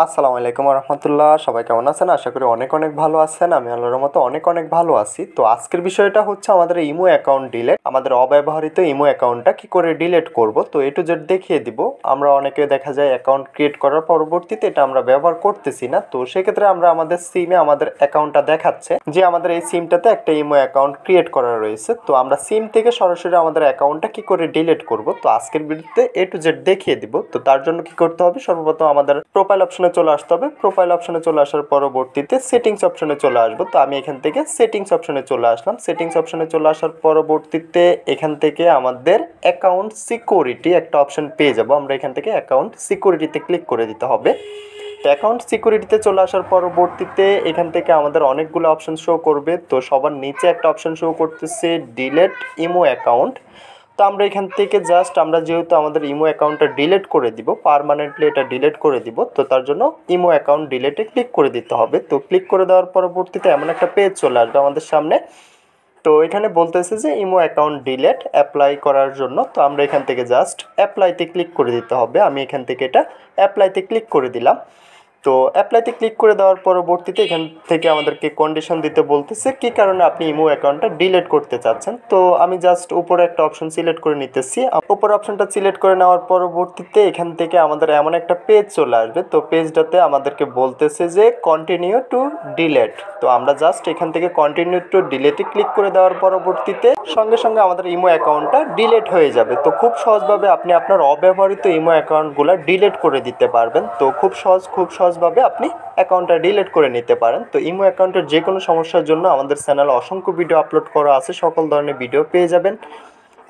আসসালামু আলাইকুম রহমতুল্লাহ। সবাই কেমন আছেন? আশা করি অনেক অনেক ভালো আছেন। আমি আল্লাহর মতো অনেক অনেক ভালো আছি। তো আজকের বিষয়টা হচ্ছে আমাদের ইমো অ্যাকাউন্ট ডিলেট, আমাদের অব্যবহৃত ইমো অ্যাকাউন্টটা কি করে ডিলেট করব। তো এ টু জেড দেখিয়ে দিব। আমরা অনেকে দেখা যায় অ্যাকাউন্ট ক্রিয়েট করার পরবর্তীতে এটা আমরা ব্যবহার করতেছি না, তো সেক্ষেত্রে আমরা আমাদের সিমে আমাদের অ্যাকাউন্টটা দেখাচ্ছে যে আমাদের এই সিমটাতে একটা ইমো অ্যাকাউন্ট ক্রিয়েট করা রয়েছে। তো আমরা সিম থেকে সরাসরি আমাদের অ্যাকাউন্টটা কি করে ডিলেট করব, তো আজকের ভিডিওতে এ টু জেড দেখিয়ে দিব। তো তার জন্য কি করতে হবে, সর্বপ্রথম আমাদের প্রোফাইল অপশনে চলে আসতে হবে। প্রোফাইল অপশনে চলে আসার পরবর্তীতে সেটিংস অপশনে চলে আসবো। তো আমি এখান থেকে সেটিংস অপশনে চলে আসলাম। সেটিংস অপশনে চলে আসার পরবর্তীতে এখান থেকে আমাদের অ্যাকাউন্ট সিকিউরিটি একটা অপশন পেয়ে যাব। আমরা এখান থেকে অ্যাকাউন্ট সিকিউরিটিতে ক্লিক করে দিতে হবে। তো অ্যাকাউন্ট সিকিউরিটিতে চলে আসার পরবর্তীতে এখান থেকে আমাদের অনেকগুলো অপশন শো করবে। তো সবার নিচে একটা অপশন শো করতেছে ডিলেট ইমো অ্যাকাউন্ট। তো আমরা এখান থেকে জাস্ট আমরা যেহেতু আমাদের ইমো অ্যাকাউন্টটা ডিলিট করে দিব, পার্মানেন্টলি এটা ডিলিট করে দিব, তো তার জন্য ইমো অ্যাকাউন্ট ডিলিটে ক্লিক করে দিতে হবে। তো ক্লিক করে দেওয়ার পরবর্তীতে এমন একটা পেজ চলে আসবে আমাদের সামনে। তো এখানে বলতেছে যে ইমো অ্যাকাউন্ট ডিলিট অ্যাপ্লাই করার জন্য। তো আমরা এখান থেকে জাস্ট অ্যাপ্লাইতে ক্লিক করে দিতে হবে। আমি এখান থেকে এটা অ্যাপ্লাইতে ক্লিক করে দিলাম। তো অ্যাপ্লাইতে ক্লিক করে দেওয়ার পরবর্তীতে এখান থেকে আমাদেরকে কন্ডিশন দিতে বলতেছে কী কারণে আপনি ইমো অ্যাকাউন্টটা ডিলিট করতে চাচ্ছেন। তো আমি জাস্ট উপরে একটা অপশন সিলেক্ট করে নিতেছি। উপর অপশনটা সিলেক্ট করে নেওয়ার পরবর্তীতে এখান থেকে আমাদের এমন একটা পেজ চলে আসবে। তো পেজটাতে আমাদেরকে বলতেছে যে কন্টিনিউ টু ডিলিট। তো আমরা জাস্ট এখান থেকে কন্টিনিউ টু ডিলিটে ক্লিক করে দেওয়ার পরবর্তীতে সঙ্গে সঙ্গে আমাদের ইমো অ্যাকাউন্টটা ডিলিট হয়ে যাবে। তো খুব সহজভাবে আপনি আপনার অব্যবহৃত ইমো অ্যাকাউন্টগুলো ডিলিট করে দিতে পারবেন। তো খুব সহজভাবে আপনি অ্যাকাউন্টটা ডিলিট করে নিতে পারেন। তো ইমো অ্যাকাউন্টের যে কোনো সমস্যার জন্য আমাদের চ্যানেলে অসংখ্য ভিডিও আপলোড করা আছে, সকল ধরনের ভিডিও পেয়ে যাবেন।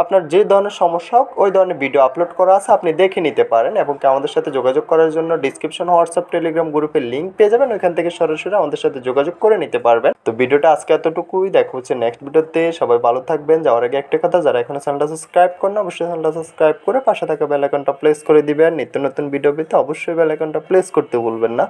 আপনার যে ধরনের সমস্যা হোক ওই ধরনের ভিডিও আপলোড করা আছে, আপনি দেখে নিতে পারেন। এবং আমাদের সাথে যোগাযোগ করার জন্য ডিসক্রিপশন হোয়াটসঅ্যাপ টেলিগ্রাম গ্রুপের লিঙ্ক পেয়ে যাবেন, ওইখান থেকে সরাসরি আমাদের সাথে যোগাযোগ করে নিতে পারবেন। তো ভিডিওটা আজকে এতটুকুই, দেখা হচ্ছে নেক্সট ভিডিওতে। সবাই ভালো থাকবেন। যাওয়ার আগে একটা কথা, যারা এখনো চ্যানেলটা সাবস্ক্রাইব করেন অবশ্যই চ্যানেলটা সাবস্ক্রাইব করে পাশে থাকা বেল আইকনটা প্রেস করে দিবেন। নিত্য নতুন ভিডিও পেতে অবশ্যই বেল আইকনটা প্রেস করতে ভুলবেন না।